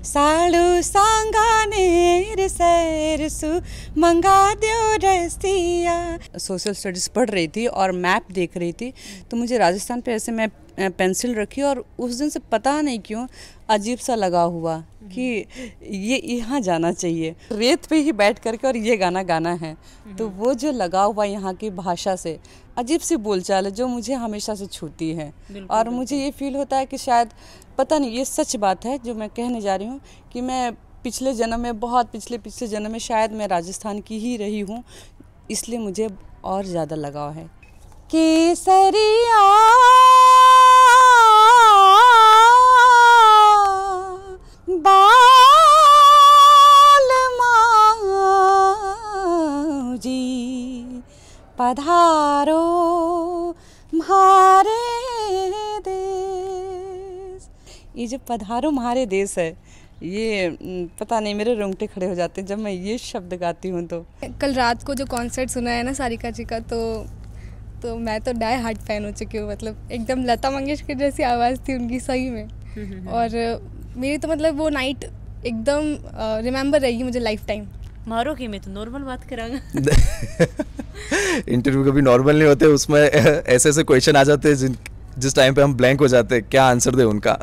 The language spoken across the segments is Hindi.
साड़ू सांगानेर सैरसु मंगा दो रसिया। सोशल स्टडीज़ पढ़ रही थी और मैप देख रही थी, तो मुझे राजस्थान पे ऐसे मैं पेंसिल रखी और उस दिन से पता नहीं क्यों अजीब सा लगा हुआ कि ये यहाँ जाना चाहिए, रेत पे ही बैठ करके और ये गाना गाना है। तो वो जो लगा हुआ यहाँ की भाषा से, अजीब सी बोलचाल है जो मुझे हमेशा से छूती है। और मुझे ये फील होता है कि शायद पता नहीं ये सच बात है जो मैं कहने जा रही हूँ कि मैं पिछले जन्म में, बहुत पिछले जन्म में शायद मैं राजस्थान की ही रही हूँ, इसलिए मुझे और ज़्यादा लगाव है। केसरिया पधारो म्हारे देश। ये जो पधारो म्हारे देश है, ये पता नहीं मेरे रोंगटे खड़े हो जाते हैं जब मैं ये शब्द गाती हूँ। तो कल रात को जो कॉन्सर्ट सुना है ना सारिका जी का, तो मैं तो डाई हार्ट फैन हो चुकी हूँ। मतलब एकदम लता मंगेशकर जैसी आवाज़ थी उनकी सही में। और मेरी तो मतलब वो नाइट एकदम रिमेंबर रहेगी मुझे लाइफ टाइम। मारो कि मैं तो नॉर्मल बात करांगा। इंटरव्यू कभी नॉर्मल नहीं होते, उसमें ऐसे ऐसे क्वेश्चन आ जाते हैं जिस टाइम पे हम ब्लैंक हो जाते हैं, क्या आंसर दे उनका।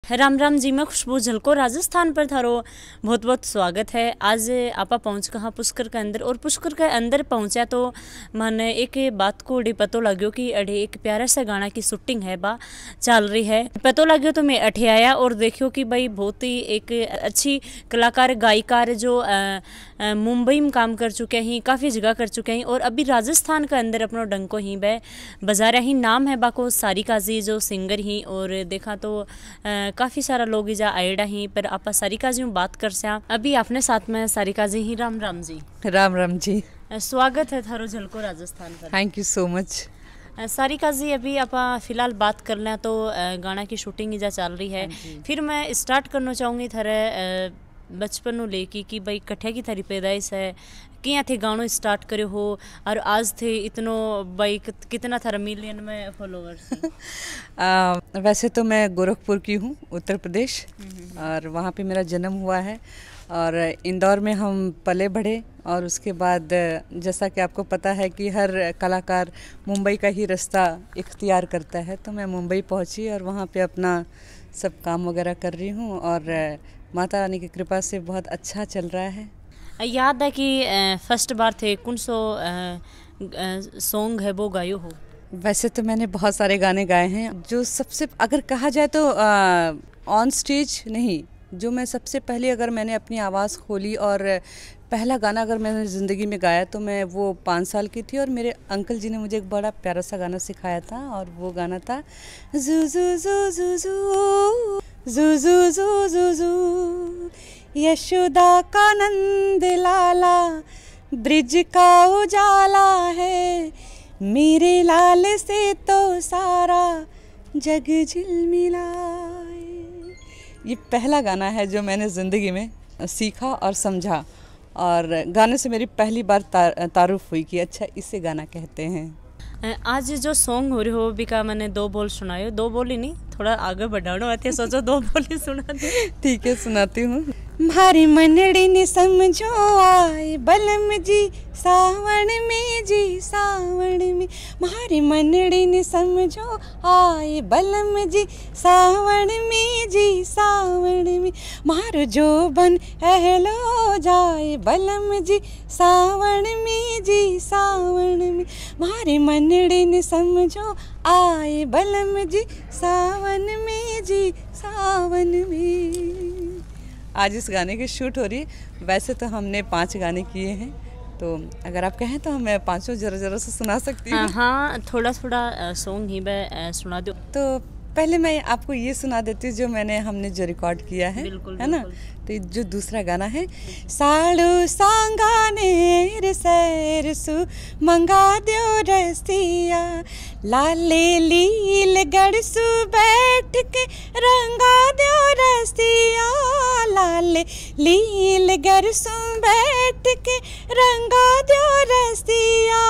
राम राम जी, मैं खुशबू झलको राजस्थान पर थारो बहुत बहुत स्वागत है। आज आपा पहुँच कहाँ पुष्कर के अंदर, और पुष्कर के अंदर पहुँचा तो मैंने एक बात को अड़ी पतो लग्यो कि अड़े एक प्यारा सा गाना की शूटिंग है बा चल रही है। पतो लग्यो तो मैं अठे आया और देखियो कि भाई बहुत ही एक अच्छी कलाकार गायिकार जो मुंबई में काम कर चुके हैं, काफ़ी जगह कर चुके हैं, और अभी राजस्थान के अंदर अपना डंको ही बे बजारा ही नाम है बाको सारिका जी जो सिंगर ही। और देखा तो काफ़ी सारा लोग इजा आएडा ही, पर आप सारिका जी में बात कर सया। अभी आपने साथ में सारिका जी ही। राम राम जी। राम राम जी, स्वागत है थारो झलको राजस्थान पर। Thank you so much. Sarika ji, अभी आप फिलहाल बात कर लें तो गाना की शूटिंग इजा चल रही है। फिर मैं स्टार्ट करना चाहूँगी थारे बचपन को लेके कि भाई कट्ठे की थारी पैदाइश है, क्या थे गानों स्टार्ट करे हो, और आज थे इतनो भाई कितना थारा मिलियन में फॉलोवर्स? वैसे तो मैं गोरखपुर की हूँ, उत्तर प्रदेश, और वहाँ पे मेरा जन्म हुआ है, और इंदौर में हम पले बढ़े। और उसके बाद जैसा कि आपको पता है कि हर कलाकार मुंबई का ही रास्ता इख्तियार करता है, तो मैं मुंबई पहुँची और वहाँ पे अपना सब काम वगैरह कर रही हूँ, और माता रानी की कृपा से बहुत अच्छा चल रहा है। याद है कि फर्स्ट बार थे कौन सो सॉन्ग है वो गायो हो? वैसे तो मैंने बहुत सारे गाने गाए हैं, जो सबसे अगर कहा जाए तो ऑन स्टेज नहीं, जो मैं सबसे पहले अगर मैंने अपनी आवाज़ खोली और पहला गाना अगर मैंने ज़िंदगी में गाया तो मैं वो 5 साल की थी, और मेरे अंकल जी ने मुझे एक बड़ा प्यारा सा गाना सिखाया था, और वो गाना था जू जू जू जू जू जू जू जू जू जू, यशोदा का नंद लाला ब्रिज का उजाला है, मेरे लाल से तो सारा जग झिलमिलाए। ये पहला गाना है जो मैंने ज़िंदगी में सीखा और समझा, और गाने से मेरी पहली बार तारुफ हुई कि अच्छा इसे गाना कहते हैं। आज जो सॉन्ग हो रही हो बिका मैंने 2 बोल सुनायो, 2 बोल ही नहीं, थोड़ा आगे बढ़ाना आते, सोचो 2 बोल ही सुना दे। ठीक है, सुनाती हूँ। मारी मनड़ी ने समझो आए बलम जी सावन में, जी सावन में, मारी मनड़ी ने समझो आए बलम जी सावन में, जी सावन में, मारो जो बन एहलो जाए बलम जी सावन में, जी सावन में, मारी मनड़ी ने समझो आए बलम जी सावन में, जी सावन में। आज इस गाने की शूट हो रही है। वैसे तो हमने 5 गाने किए हैं, तो अगर आप कहें तो मैं 5 जरा जरा से सुना सकती हूँ। हाँ, थोड़ा थोड़ा सॉन्ग ही मैं सुना दो। तो पहले मैं आपको ये सुना देती हूँ जो हमने जो रिकॉर्ड किया है, बिल्कुल, है ना। बिल्कुल। तो जो दूसरा गाना है, साड़ू सांगानेर सैर सु मंगा द्यो रसिया, लाले लील गढ़ सु बैठ के रंगा द्यो रसिया, लाले लील गढ़ सु बैठ के रंगा द्यो रसिया,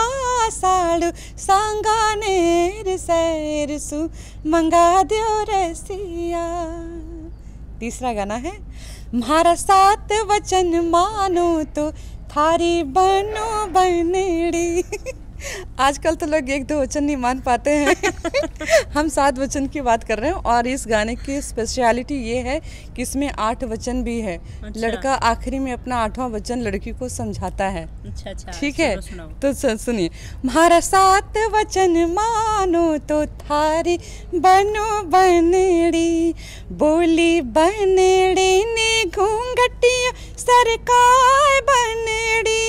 साड़ू सांगानेर सैर सु मंगा द्यो रसिया। तीसरा गाना है, म्हारा सात वचन मानो तो थारी बनो बनड़ी। आजकल तो लोग 1-2 वचन नहीं मान पाते हैं। हम 7 वचन की बात कर रहे हैं, और इस गाने की स्पेशलिटी ये है कि इसमें 8 वचन भी है। अच्छा। लड़का आखिरी में अपना 8वां वचन लड़की को समझाता है। अच्छा, ठीक है, सुनाओ। तो सुनिए, म्हारा 7 वचन मानो तो थारी बनो बनड़ी, बोली बनड़ी ने घूंघटिया सरकार बनड़ी,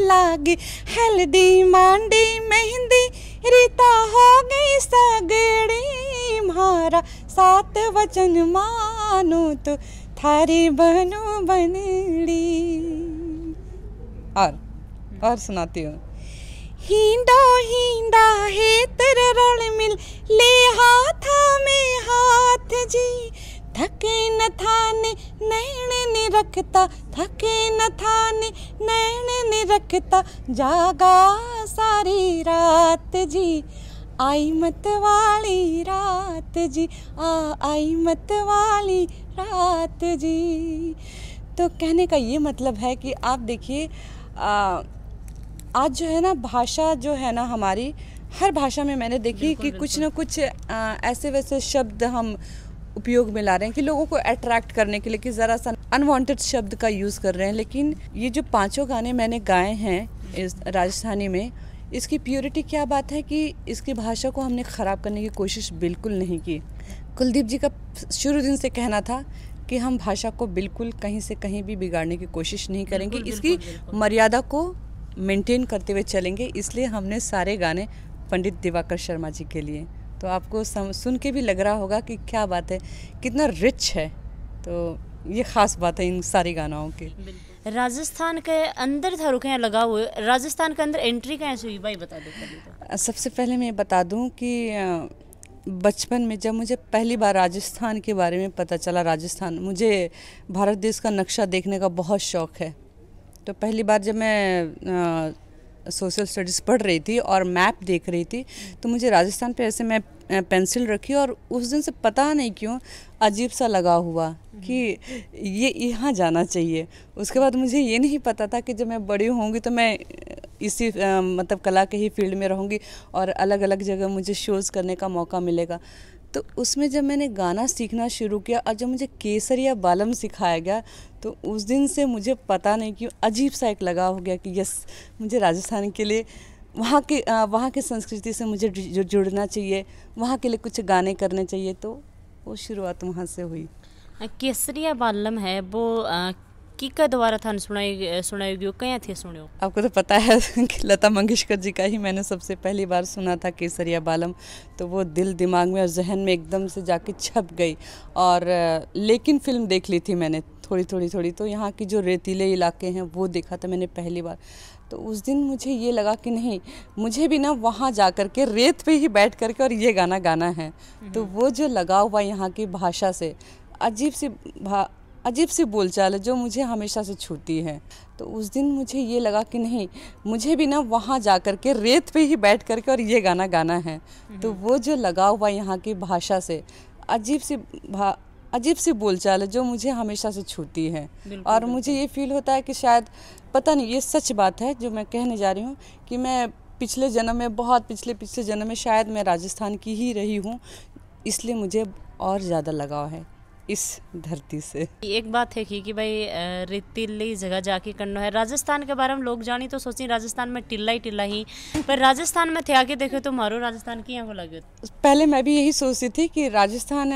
लागी हल्दी मांडी मेहंदी रीता हो गई सगड़ी, म्हारा 7 वचन मानो तो थारी बनो बनड़ी। और सुनाती हूँ, हिंडो हिंडा है तेरे रण मिल ले हाथा में हाथ जी, थके न थाने नैन ने रखता, थके न थाने नैन ने रखता, जागा सारी रात जी, आई मत वाली रात जी, आई मत वाली रात जी। तो कहने का ये मतलब है कि आप देखिए, आज जो है ना, भाषा जो है ना हमारी, हर भाषा में मैंने देखी कि कुछ ना कुछ ऐसे वैसे शब्द हम उपयोग में ला रहे हैं कि लोगों को अट्रैक्ट करने के लिए, कि ज़रा सा अनवांटेड शब्द का यूज़ कर रहे हैं। लेकिन ये जो 5 गाने मैंने गाए हैं इस राजस्थानी में, इसकी प्योरिटी क्या बात है कि इसकी भाषा को हमने ख़राब करने की कोशिश बिल्कुल नहीं की। कुलदीप जी का शुरू दिन से कहना था कि हम भाषा को बिल्कुल कहीं से कहीं भी बिगाड़ने की कोशिश नहीं करेंगे, इसकी मर्यादा को मेंटेन करते हुए चलेंगे। इसलिए हमने सारे गाने पंडित दिवाकर शर्मा जी के लिए। तो आपको सुन के भी लग रहा होगा कि क्या बात है, कितना रिच है। तो ये ख़ास बात है इन सारे गानों की। राजस्थान के अंदर थारू क्या लगा हुआ, राजस्थान के अंदर एंट्री कैसे हुई भाई, बता दो पहले तो। सबसे पहले मैं बता दूं कि बचपन में जब मुझे पहली बार राजस्थान के बारे में पता चला, राजस्थान, मुझे भारत देश का नक्शा देखने का बहुत शौक़ है। तो पहली बार जब मैं सोशल स्टडीज़ पढ़ रही थी और मैप देख रही थी, तो मुझे राजस्थान पे ऐसे मैं पेंसिल रखी, और उस दिन से पता नहीं क्यों अजीब सा लगा हुआ कि ये यहाँ जाना चाहिए। उसके बाद मुझे ये नहीं पता था कि जब मैं बड़ी होंगी तो मैं इसी मतलब कला के ही फील्ड में रहूँगी और अलग अलग जगह मुझे शोज़ करने का मौका मिलेगा। तो उसमें जब मैंने गाना सीखना शुरू किया और जब मुझे केसरिया बालम सिखाया गया, तो उस दिन से मुझे पता नहीं क्यों अजीब सा एक लगाव हो गया कि यस, मुझे राजस्थान के लिए, वहाँ की संस्कृति से मुझे जुड़ना चाहिए, वहाँ के लिए कुछ गाने करने चाहिए। तो वो शुरुआत वहाँ से हुई। केसरिया बालम है वो किका द्वारा था सुनाई कहीं थे सुनो? आपको तो पता है कि लता मंगेशकर जी का ही मैंने सबसे पहली बार सुना था केसरिया बालम। तो वो दिल दिमाग में और जहन में एकदम से जाके छप गई। और लेकिन फिल्म देख ली थी मैंने थोड़ी, तो यहाँ की जो रेतीले इलाके हैं वो देखा था मैंने पहली बार। तो उस दिन मुझे ये लगा कि नहीं, मुझे भी ना वहाँ जा कर के रेत पे ही बैठ करके और ये गाना गाना है। तो वो जो लगाव हुआ यहाँ की भाषा से, अजीब सी बोलचाल है जो मुझे हमेशा से छूती है। तो उस दिन मुझे ये लगा कि नहीं, मुझे भी ना वहाँ जा कर के रेत पे ही बैठ करके और ये गाना गाना है। तो वो जो लगाव हुआ यहाँ की भाषा से, अजीब सी बोलचाल है जो मुझे हमेशा से छूती है। और मुझे ये फील होता है कि शायद, पता नहीं, ये सच बात है जो मैं कहने जा रही हूँ कि मैं पिछले जन्म में, बहुत पिछले जन्म में शायद मैं राजस्थान की ही रही हूँ, इसलिए मुझे और ज़्यादा लगाव है। इस धरती से। एक बात है कि भाई रेतीली जगह जाके करना है। राजस्थान के बारे में लोग जानी तो सोची राजस्थान में टिल्ला ही, पर राजस्थान में थे आके देखे तो मारो राजस्थान की यहाँ को लगे। पहले मैं भी यही सोचती थी कि राजस्थान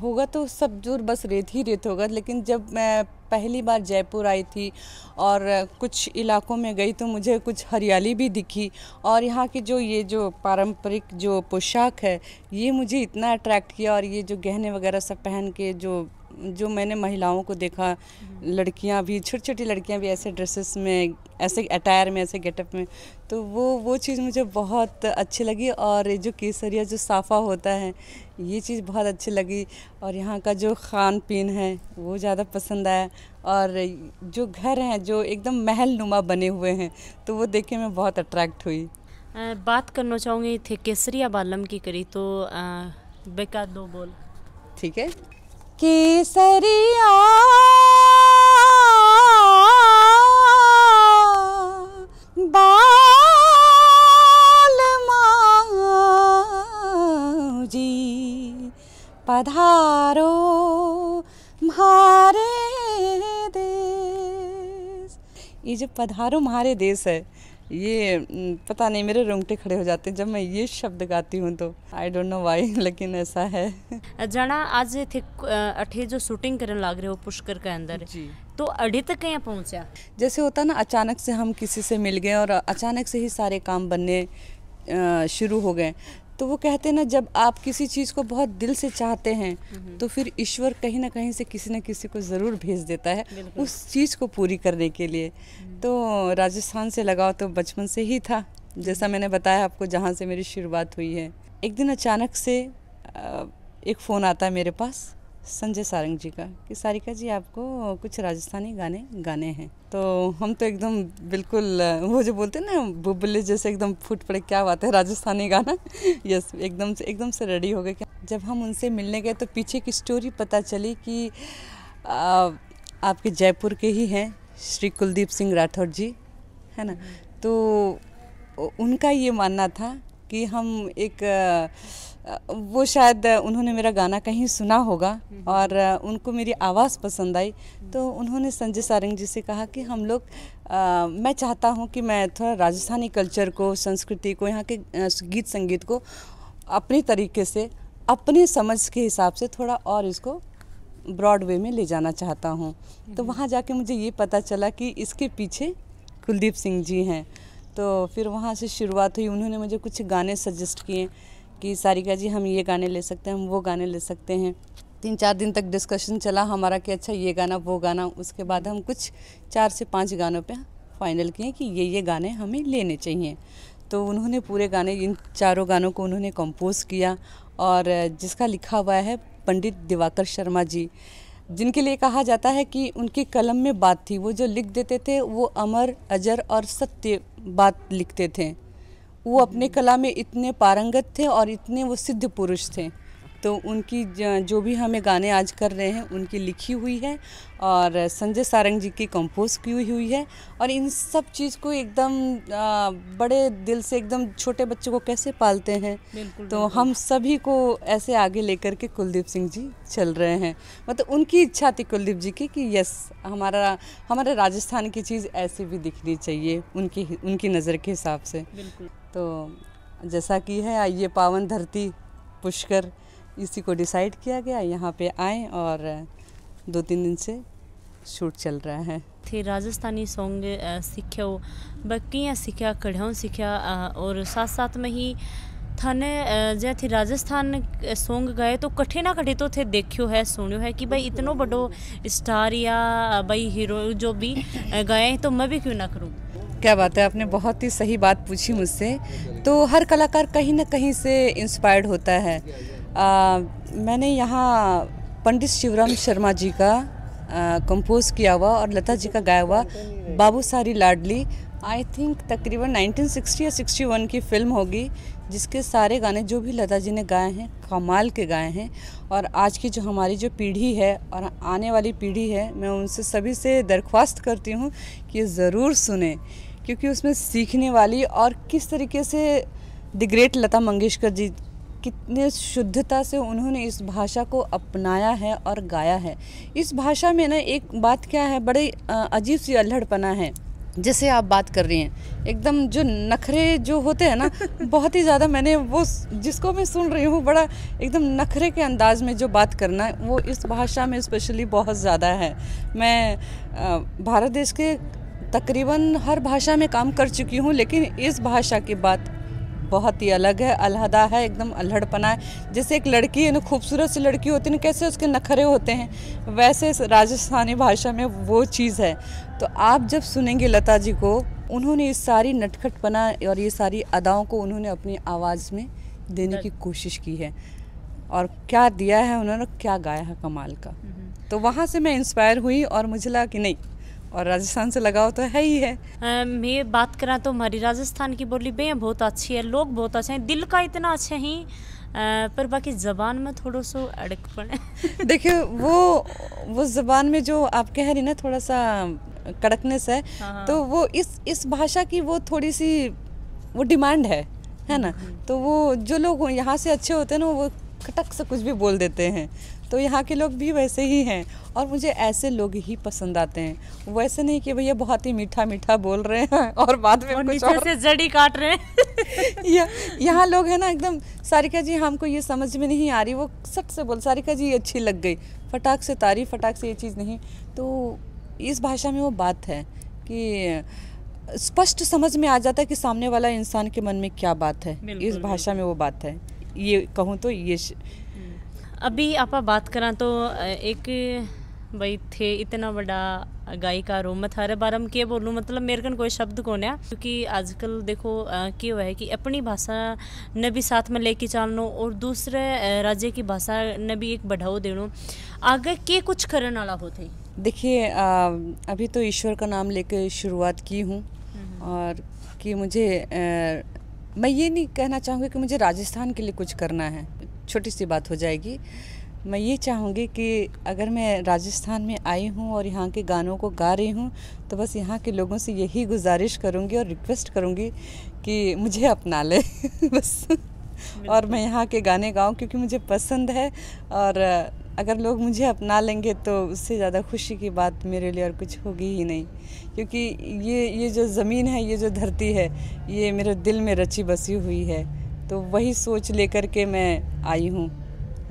होगा तो सब दूर बस रेत ही रेत होगा, लेकिन जब मैं पहली बार जयपुर आई थी और कुछ इलाकों में गई तो मुझे कुछ हरियाली भी दिखी, और यहाँ की जो पारंपरिक जो पोशाक है ये मुझे इतना अट्रैक्ट किया, और ये जो गहने वगैरह सब पहन के जो मैंने महिलाओं को देखा, लड़कियाँ भी, छोटी छोटी लड़कियाँ भी ऐसे ड्रेसेस में, ऐसे अटायर में, ऐसे गेटअप में, तो वो चीज़ मुझे बहुत अच्छी लगी। और जो केसरिया जो साफ़ा होता है ये चीज़ बहुत अच्छी लगी, और यहाँ का जो खान पीन है वो ज़्यादा पसंद आया, और जो घर हैं जो एकदम महल नुमा बने हुए हैं तो वो देख के मैं बहुत अट्रैक्ट हुई। बात करना चाहूँगी थे केसरिया बालम की करी तो बेका दो बोल। ठीक है। केसरिया जी पधारो म्हारे देश। ये जो पधारो म्हारे देश है ये पता नहीं मेरे रोंगटे खड़े हो जाते हैं जब मैं ये शब्द गाती हूँ, तो आई डोंट नो व्हाई, लेकिन ऐसा है। जाना आज थे अठे जो शूटिंग करने लग रहे हो पुष्कर के अंदर जी, तो अड़ी तक कहीं पहुँचा? जैसे होता ना, अचानक से हम किसी से मिल गए और अचानक से ही सारे काम बनने शुरू हो गए। तो वो कहते हैं ना, जब आप किसी चीज़ को बहुत दिल से चाहते हैं तो फिर ईश्वर कहीं ना कहीं से किसी न किसी को ज़रूर भेज देता है उस चीज़ को पूरी करने के लिए। तो राजस्थान से लगाव तो बचपन से ही था, जैसा मैंने बताया आपको, जहाँ से मेरी शुरुआत हुई है। एक दिन अचानक से एक फ़ोन आता है मेरे पास संजय सारंग जी का कि सारिका जी आपको कुछ राजस्थानी गाने गाने हैं। तो हम तो एकदम बिल्कुल वो जो बोलते हैं ना बुबले जैसे एकदम फूट पड़े, क्या बात है राजस्थानी गाना, यस एकदम से रेडी हो गए। जब हम उनसे मिलने गए तो पीछे की स्टोरी पता चली कि आपके जयपुर के ही हैं श्री कुलदीप सिंह राठौर जी, है ना। तो उनका ये मानना था कि हम एक वो शायद उन्होंने मेरा गाना कहीं सुना होगा और उनको मेरी आवाज़ पसंद आई, तो उन्होंने संजय सारंग जी से कहा कि हम लोग मैं चाहता हूँ कि मैं थोड़ा राजस्थानी कल्चर को, संस्कृति को, यहाँ के गीत संगीत को अपनी तरीके से, अपनी समझ के हिसाब से थोड़ा और इसको ब्रॉड वे में ले जाना चाहता हूँ। तो वहाँ जाके मुझे ये पता चला कि इसके पीछे कुलदीप सिंह जी हैं। तो फिर वहाँ से शुरुआत हुई। उन्होंने मुझे कुछ गाने सजेस्ट किए कि सारिका जी हम ये गाने ले सकते हैं, हम वो गाने ले सकते हैं। 3-4 दिन तक डिस्कशन चला हमारा कि अच्छा ये गाना वो गाना। उसके बाद हम कुछ 4 से 5 गानों पे फाइनल किए कि ये गाने हमें लेने चाहिए। तो उन्होंने पूरे गाने, इन 4 गानों को उन्होंने कंपोज़ किया, और जिसका लिखा हुआ है पंडित दिवाकर शर्मा जी, जिनके लिए कहा जाता है कि उनकी कलम में बात थी। वो जो लिख देते थे वो अमर, अजर और सत्य बात लिखते थे। वो अपने कला में इतने पारंगत थे और इतने वो सिद्ध पुरुष थे। तो उनकी जो भी हमें गाने आज कर रहे हैं उनकी लिखी हुई है और संजय सारंग जी की कंपोज की हुई है। और इन सब चीज़ को एकदम बड़े दिल से, एकदम छोटे बच्चों को कैसे पालते हैं, तो हम सभी को ऐसे आगे लेकर के कुलदीप सिंह जी चल रहे हैं। मतलब उनकी इच्छा थी कुलदीप जी की कि यस हमारे राजस्थान की चीज़ ऐसे भी दिखनी चाहिए उनकी नज़र के हिसाब से। तो जैसा कि है ये पावन धरती पुष्कर, इसी को डिसाइड किया गया, यहाँ पे आए और 2-3 दिन से शूट चल रहा है। थे राजस्थानी सॉन्ग सीखो बकियाँ सीखा, कढ़ाऊ सीखा, और साथ साथ में ही थाने जे थी राजस्थान सॉन्ग गए तो कठे ना कठे तो थे देखियो है, सुनियो है कि भाई इतनो बड़ो स्टार या भाई हीरो जो भी गए तो मैं भी क्यों ना करूँ। क्या बात है, आपने बहुत ही सही बात पूछी मुझसे। तो हर कलाकार कहीं ना कहीं से इंस्पायर्ड होता है। मैंने यहाँ पंडित शिवराम शर्मा जी का कंपोज किया हुआ और लता जी का गाया हुआ बाबू सारी लाडली, आई थिंक तकरीबन 1960 या 61 की फिल्म होगी, जिसके सारे गाने जो भी लता जी ने गाए हैं कमाल के गाए हैं। और आज की जो हमारी जो पीढ़ी है और आने वाली पीढ़ी है, मैं उनसे सभी से दरख्वास्त करती हूँ कि ज़रूर सुने, क्योंकि उसमें सीखने वाली और किस तरीके से द ग्रेट लता मंगेशकर जी कितने शुद्धता से उन्होंने इस भाषा को अपनाया है और गाया है। इस भाषा में ना एक बात क्या है, बड़े अजीब सी अल्हड़पना है। जैसे आप बात कर रही हैं, एकदम जो नखरे जो होते हैं ना, बहुत ही ज़्यादा, मैंने वो जिसको मैं सुन रही हूँ बड़ा एकदम नखरे के अंदाज में जो बात करना है वो इस भाषा में स्पेशली बहुत ज़्यादा है। मैं भारत देश के तकरीबन हर भाषा में काम कर चुकी हूँ, लेकिन इस भाषा की बात बहुत ही अलग है, अलहदा है, एकदम अल्हड़पना है। जैसे एक लड़की है ना, खूबसूरत सी लड़की होती है ना, कैसे उसके नखरे होते हैं, वैसे राजस्थानी भाषा में वो चीज़ है। तो आप जब सुनेंगे लता जी को, उन्होंने इस सारी नटखटपना और ये सारी अदाओं को उन्होंने अपनी आवाज़ में देने की कोशिश की है, और क्या दिया है उन्होंने, क्या गाया है कमाल का। तो वहाँ से मैं इंस्पायर हुई और मुझे लगा कि नहीं, और राजस्थान से लगाव तो है ही है। मैं बात करा तो हमारी राजस्थान की बोली बे बहुत अच्छी है, लोग बहुत अच्छे हैं, दिल का इतना अच्छा ही, पर बाकी ज़बान में थोड़ा सा अड़कपन है। देखिए वो ज़बान में जो आप कह रही ना, थोड़ा सा कड़कनेस है, तो वो इस भाषा की वो थोड़ी सी वो डिमांड है ना। तो वो जो लोग यहाँ से अच्छे होते हैं ना, वो खटक से कुछ भी बोल देते हैं। तो यहाँ के लोग भी वैसे ही हैं, और मुझे ऐसे लोग ही पसंद आते हैं। वैसे नहीं कि भैया बहुत ही मीठा मीठा बोल रहे हैं और बाद में कुछ और से जड़ी काट रहे हैं। यहाँ लोग है ना, एकदम सारिका जी हमको ये समझ में नहीं आ रही, वो सट से बोल, सारिका जी अच्छी लग गई, फटाक से तारीफ, फटाक से ये चीज़ नहीं। तो इस भाषा में वो बात है कि स्पष्ट समझ में आ जाता है कि सामने वाला इंसान के मन में क्या बात है। इस भाषा में वो बात है, ये कहूँ तो ये। अभी आप बात करा तो एक भाई थे इतना बड़ा गायिका रो, मैं थारे बारे में क्या बोलूँ, मतलब मेरे कन कोई शब्द कौन है, क्योंकि आजकल देखो क्या हुआ है कि अपनी भाषा ने भी साथ में लेके चलना और दूसरे राज्य की भाषा ने भी एक बढ़ावा देना, आगे के कुछ करने वाला होते। देखिए अभी तो ईश्वर का नाम लेकर शुरुआत की हूँ, और कि मुझे मैं ये नहीं कहना चाहूँगी कि मुझे राजस्थान के लिए कुछ करना है, छोटी सी बात हो जाएगी। मैं ये चाहूँगी कि अगर मैं राजस्थान में आई हूँ और यहाँ के गानों को गा रही हूँ, तो बस यहाँ के लोगों से यही गुजारिश करूँगी और रिक्वेस्ट करूँगी कि मुझे अपना ले बस, और मैं यहाँ के गाने गाऊँ, क्योंकि मुझे पसंद है। और अगर लोग मुझे अपना लेंगे तो उससे ज़्यादा खुशी की बात मेरे लिए और कुछ होगी ही नहीं, क्योंकि ये जो ज़मीन है, ये जो धरती है, ये मेरे दिल में रची बसी हुई है। तो वही सोच लेकर के मैं आई हूँ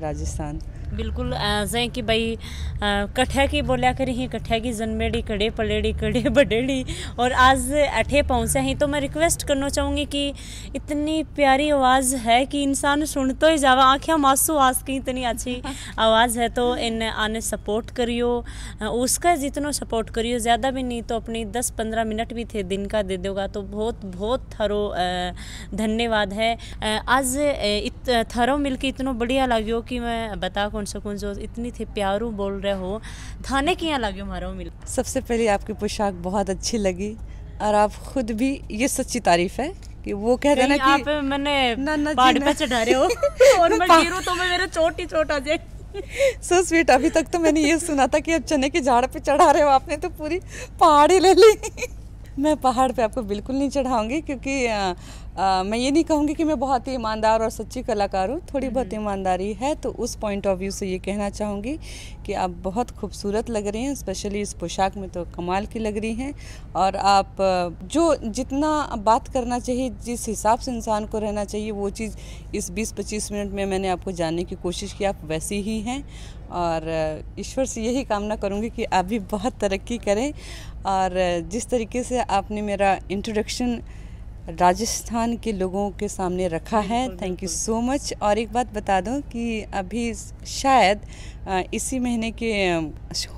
राजस्थान। बिल्कुल जै कि भाई कठ्या की बोलिया करी ही, कठ्या की जन्मेड़ी कड़े पलेड़ी कड़े बडेड़ी, और आज अठे पहुँचे ही। तो मैं रिक्वेस्ट करना चाहूँगी कि इतनी प्यारी आवाज़ है कि इंसान सुन तो ही जावा, आँखें मासूम आवाज़ की इतनी अच्छी आवाज़ है। तो इन आने सपोर्ट करियो, उसका जितना सपोर्ट करियो, ज़्यादा भी नहीं तो अपनी 10-15 मिनट भी थे दिन का दे दोगा तो बहुत बहुत थारो धन्यवाद है। आज थारो मिलके इतना बढ़िया लग्यो कि मैं बता कौन सकूँ, जो इतनी थे प्यारू बोल रहे हो, थाने की यहाँ लगे हमारा मिल। सबसे पहले आपकी पोशाक बहुत अच्छी लगी, और आप खुद भी, ये सच्ची तारीफ है कि वो कहते हैं ना कि आप मैंने पहाड़ पे चढ़ा रहे हो और मैं गिरूं तो मैं मेरे चोट ही चोट आ जाए। So sweet. अभी तक तो मैंने ये सुना था कि अब चने के झाड़ पे चढ़ा रहे हो, आपने तो पूरी पहाड़ ही ले ली। मैं पहाड़ पे आपको बिल्कुल नहीं चढ़ाऊंगी, क्योंकि मैं ये नहीं कहूँगी कि मैं बहुत ही ईमानदार और सच्ची कलाकार हूँ, थोड़ी बहुत ईमानदारी है। तो उस पॉइंट ऑफ व्यू से ये कहना चाहूँगी कि आप बहुत खूबसूरत लग रही हैं, स्पेशली इस पोशाक में तो कमाल की लग रही हैं। और आप जो जितना बात करना चाहिए, जिस हिसाब से इंसान को रहना चाहिए, वो चीज़ इस 20-25 मिनट में मैंने आपको जानने की कोशिश की, आप वैसी ही हैं। और ईश्वर से यही कामना करूँगी कि आप भी बहुत तरक्की करें। और जिस तरीके से आपने मेरा इंट्रोडक्शन राजस्थान के लोगों के सामने रखा है, थैंक यू सो मच। और एक बात बता दूं कि अभी शायद इसी महीने के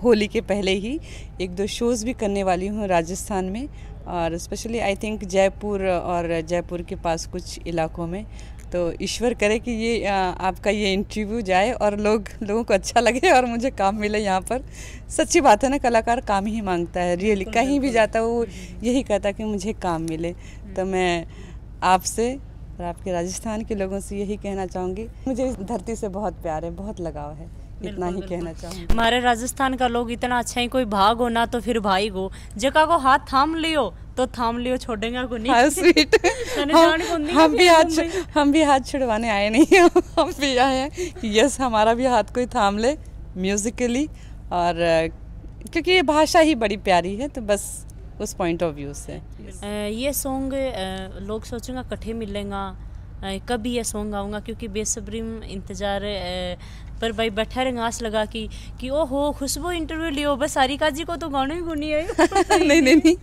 होली के पहले ही 1-2 शोज़ भी करने वाली हूँ राजस्थान में, और स्पेशली आई थिंक जयपुर और जयपुर के पास कुछ इलाकों में। तो ईश्वर करे कि ये आपका ये इंटरव्यू जाए और लोगों को अच्छा लगे और मुझे काम मिले यहाँ पर। सच्ची बात है ना, कलाकार काम ही मांगता है, रियली कहीं भी जाता है वो यही कहता है कि मुझे काम मिले। तो मैं आपसे और आपके राजस्थान के लोगों से यही कहना चाहूँगी, मुझे इस धरती से बहुत प्यार है, बहुत लगाव है, इतना ही कहना चाहूँगी। हमारे राजस्थान का लोग इतना अच्छा ही, कोई भाग हो ना तो फिर भाई गो, जगह को हाथ थाम लियो तो थाम लियो, छोड़ेंगे को नहीं। हाँ, स्वीट। हम भी हाथ छुड़वाने आए नहीं हैं, हम भी आए हैं कि यस हमारा भी हाथ कोई थाम ले म्यूजिकली, और क्योंकि ये भाषा ही बड़ी प्यारी है, तो बस उस पॉइंट ऑफ व्यू से ये सॉन्ग लोग सोचेंगे कठे मिलेगा, कभी ये सॉन्ग आऊँगा, क्योंकि बेसब्री में इंतज़ार पर भाई बैठा रहेंगे आस लगा कि ओ हो खुशबू इंटरव्यू लियो, बस सारिका जी को तो गाने ही गुनी है। नहीं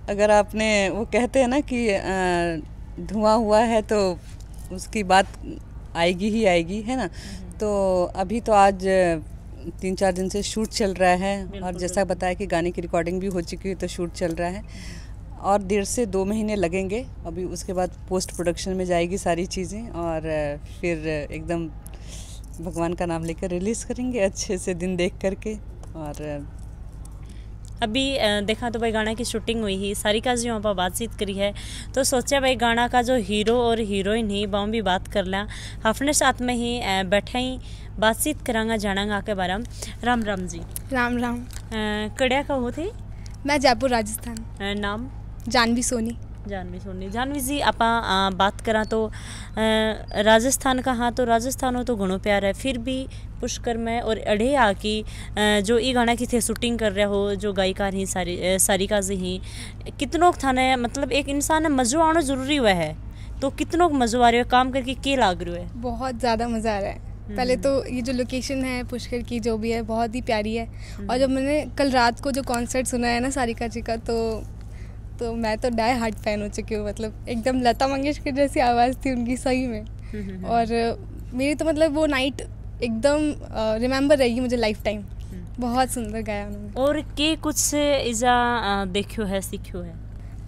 अगर आपने वो कहते हैं ना कि धुआं हुआ है तो उसकी बात आएगी ही आएगी, है ना। तो अभी तो आज 3-4 दिन से शूट चल रहा है, और जैसा बताया कि गाने की रिकॉर्डिंग भी हो चुकी है, तो शूट चल रहा है और 1.5 से 2 महीने लगेंगे। अभी उसके बाद पोस्ट प्रोडक्शन में जाएगी सारी चीज़ें, और फिर एकदम भगवान का नाम लेकर रिलीज़ करेंगे अच्छे से दिन देख करके। और अभी देखा तो भाई गाना की शूटिंग हुई ही, सारिका जी वहाँ पर बातचीत करी है, तो सोचा भाई गाना का जो हीरो और हीरोइन ही वो भी बात कर लें, अपने साथ में ही बैठे ही बातचीत करांगा, जानांगा के बारे में। राम राम जी। राम राम। कड़िया का हो थे? मैं जयपुर राजस्थान। नाम? जानवी सोनी। जानवी जी, आप बात करा तो राजस्थान का, हाँ तो राजस्थान हो तो घणो प्यार है, फिर भी पुष्कर में और अड़े आकी जो ई गाना की थे शूटिंग कर रहे हो, जो गायिकार ही सारिका जी ही, कितनों थाने मतलब एक इंसान मज़ो आना ज़रूरी हुआ है, तो कितनों मज़ो आ रहे हो काम करके, के लाग रहे हो? बहुत ज़्यादा मज़ा आ रहा है। पहले तो ये जो लोकेशन है पुष्कर की जो भी है बहुत ही प्यारी है, और जब मैंने कल रात को जो कॉन्सर्ट सुना है ना सारिका जी का, तो मैं तो डाई हार्ट फैन हो चुकी हूँ। मतलब एकदम लता मंगेशकर जैसी आवाज़ थी उनकी सही में, और मेरी तो मतलब वो नाइट एकदम रिमेंबर रहेगी मुझे लाइफ टाइम। बहुत सुंदर गाया उन्होंने। और के कुछ इजा देखियो है, सीखियो है?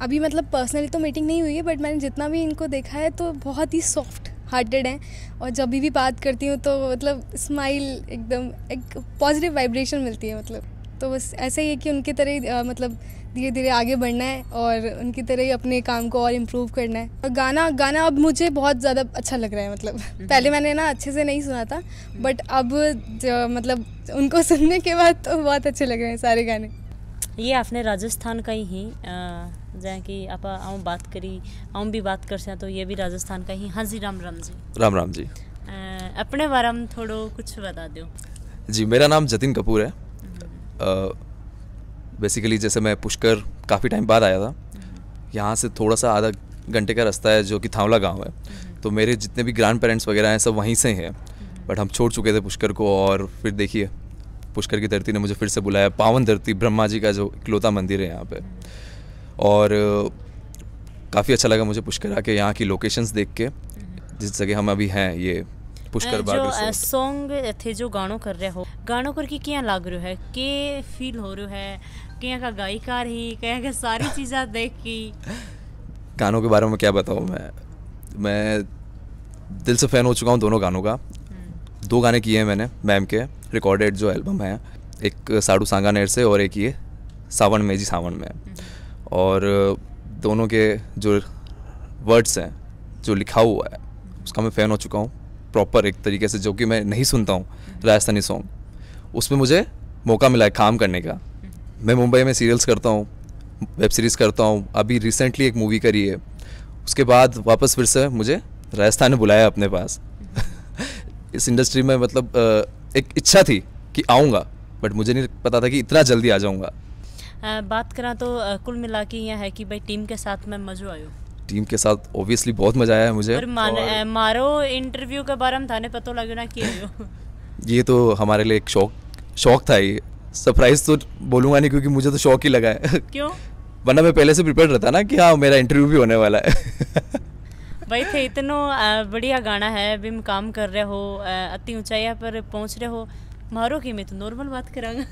अभी मतलब पर्सनली तो मीटिंग नहीं हुई है, बट मैंने जितना भी इनको देखा है तो बहुत ही सॉफ्ट हार्टेड हैं, और जब भी बात करती हूँ तो मतलब स्माइल एकदम एक पॉजिटिव वाइब्रेशन मिलती है। मतलब तो बस ऐसा ही है कि उनकी तरह मतलब धीरे धीरे आगे बढ़ना है, और उनकी तरह ही अपने काम को और इम्प्रूव करना है। और गाना अब मुझे बहुत ज़्यादा अच्छा लग रहा है। मतलब पहले मैंने ना अच्छे से नहीं सुना था, बट अब मतलब उनको सुनने के बाद तो बहुत अच्छे लग रहे हैं सारे गाने। ये आपने राजस्थान का ही जैसे कि आप बात करी, हम भी बात कर सकते, तो ये भी राजस्थान का ही। हाँ जी, राम राम जी। राम राम जी। अपने बारे में थोड़ो कुछ बता दो जी। मेरा नाम जतिन कपूर है। बेसिकली जैसे मैं पुष्कर काफ़ी टाइम बाद आया था, यहाँ से थोड़ा सा आधा घंटे का रास्ता है जो कि थावला गांव है, तो मेरे जितने भी ग्रैंड पेरेंट्स वगैरह हैं सब वहीं से हैं, बट हम छोड़ चुके थे पुष्कर को, और फिर देखिए पुष्कर की धरती ने मुझे फिर से बुलाया। पावन धरती, ब्रह्मा जी का जो इकलौता मंदिर है यहाँ पे, और काफ़ी अच्छा लगा मुझे पुष्कर आके, यहाँ की लोकेशंस देख के, जिस जगह हम अभी हैं ये पुष्कर बाग रिसोर्ट। सॉन्ग थे जो गानों कर रहे हो, गानों करके क्या लग रहा है, के फील हो रहा है, क्या का गायिकार ही क्या का सारी चीज़ें देख की? गानों के बारे में क्या बताऊँ मैं दिल से फ़ैन हो चुका हूँ दोनों गानों का। 2 गाने किए हैं मैंने मैम के, रिकॉर्डेड जो एल्बम है, एक साडू सांगानेर से और एक ये सावन में जी सावन में, और दोनों के जो वर्ड्स हैं, जो लिखा हुआ है, उसका मैं फ़ैन हो चुका हूँ प्रॉपर एक तरीके से, जो कि मैं नहीं सुनता हूँ राजस्थानी सॉन्ग। उसमें मुझे मौका मिला है काम करने का। मैं मुंबई में सीरियल्स करता हूँ, वेब सीरीज़ करता हूँ, अभी रिसेंटली एक मूवी करी है, उसके बाद वापस फिर से मुझे राजस्थान ने बुलाया अपने पास। इस इंडस्ट्री में मतलब एक इच्छा थी कि आऊँगा, बट मुझे नहीं पता था कि इतना जल्दी आ जाऊँगा। बात करा तो कुल मिला के यह है कि भाई टीम के साथ में मज़ो आयो। टीम के साथ ऑब्वियसली बहुत मज़ा आया है मुझे। और मारो इंटरव्यू के बारे में थाने पता लगे ना कि ये तो हमारे लिए एक शौक था। ये सरप्राइज तो बोलूँगा नहीं, क्योंकि मुझे तो शौक ही लगा है। क्यों? वरना मैं पहले से प्रिपेयर रहता ना कि हाँ मेरा इंटरव्यू भी होने वाला है। भाई थे इतना बढ़िया गाना है, बिम काम कर रहे हो, अति ऊंचाई पर पहुंच रहे हो, मारो कि मैं तो नॉर्मल बात करांगा।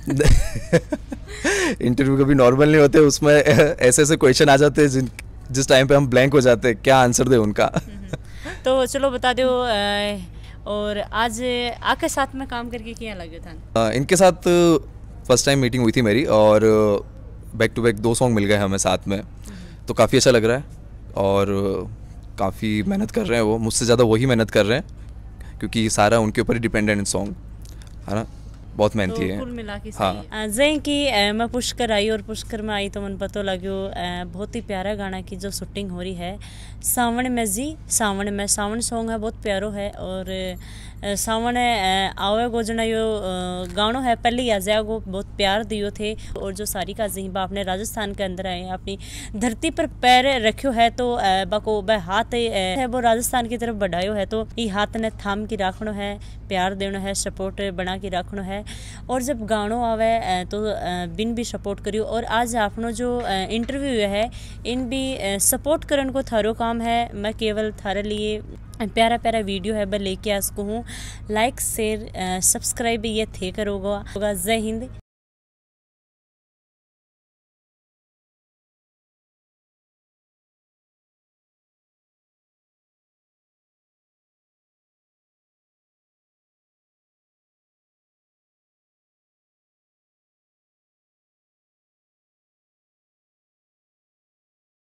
इंटरव्यू कभी नॉर्मल नहीं होते, उसमें ऐसे ऐसे क्वेश्चन आ जाते हैं जिस टाइम पे हम ब्लैंक हो जाते हैं, क्या आंसर दे उनका। तो चलो बता दो। और आज आपके साथ में काम करके क्या लगे था? इनके साथ फर्स्ट टाइम मीटिंग हुई थी मेरी, और बैक टू बैक 2 सॉन्ग मिल गए हमें साथ में, तो काफ़ी अच्छा लग रहा है। और काफ़ी मेहनत कर रहे हैं वो, मुझसे ज़्यादा वही मेहनत कर रहे हैं, क्योंकि सारा उनके ऊपर ही डिपेंडेंट सॉन्ग। है ना, बहुत मेहनती तो है। कुल मिला के हाँ। सही जै कि मैं पुष्कर आई और पुष्कर में आई तो मन पता लग्यो बहुत ही प्यारा गाना की जो शूटिंग हो रही है सावन में जी। सावन में सावन सॉन्ग है, बहुत प्यारो है। और सावन आवे गोजना यो गानो है पहले आ जाएगो, बहुत प्यार दियो थे। और जो सारिका ज़हीबा आपने राजस्थान के अंदर आए अपनी धरती पर पैर रखियो है तो बाको बह हाथ है वो राजस्थान की तरफ बढ़ायो है, तो ये हाथ ने थाम के रखनो है, प्यार देना है, सपोर्ट बना के रखना है। और जब गानो आवे तो बिन भी सपोर्ट करियो। और आज आपनो जो इंटरव्यू है इन भी सपोर्ट करन को थारो काम है। मैं केवल थारे लिए प्यारा प्यारा वीडियो है मैं लेके आ सकूँ हूँ। लाइक शेयर सब्सक्राइब ये थे करोगा। जय हिंद।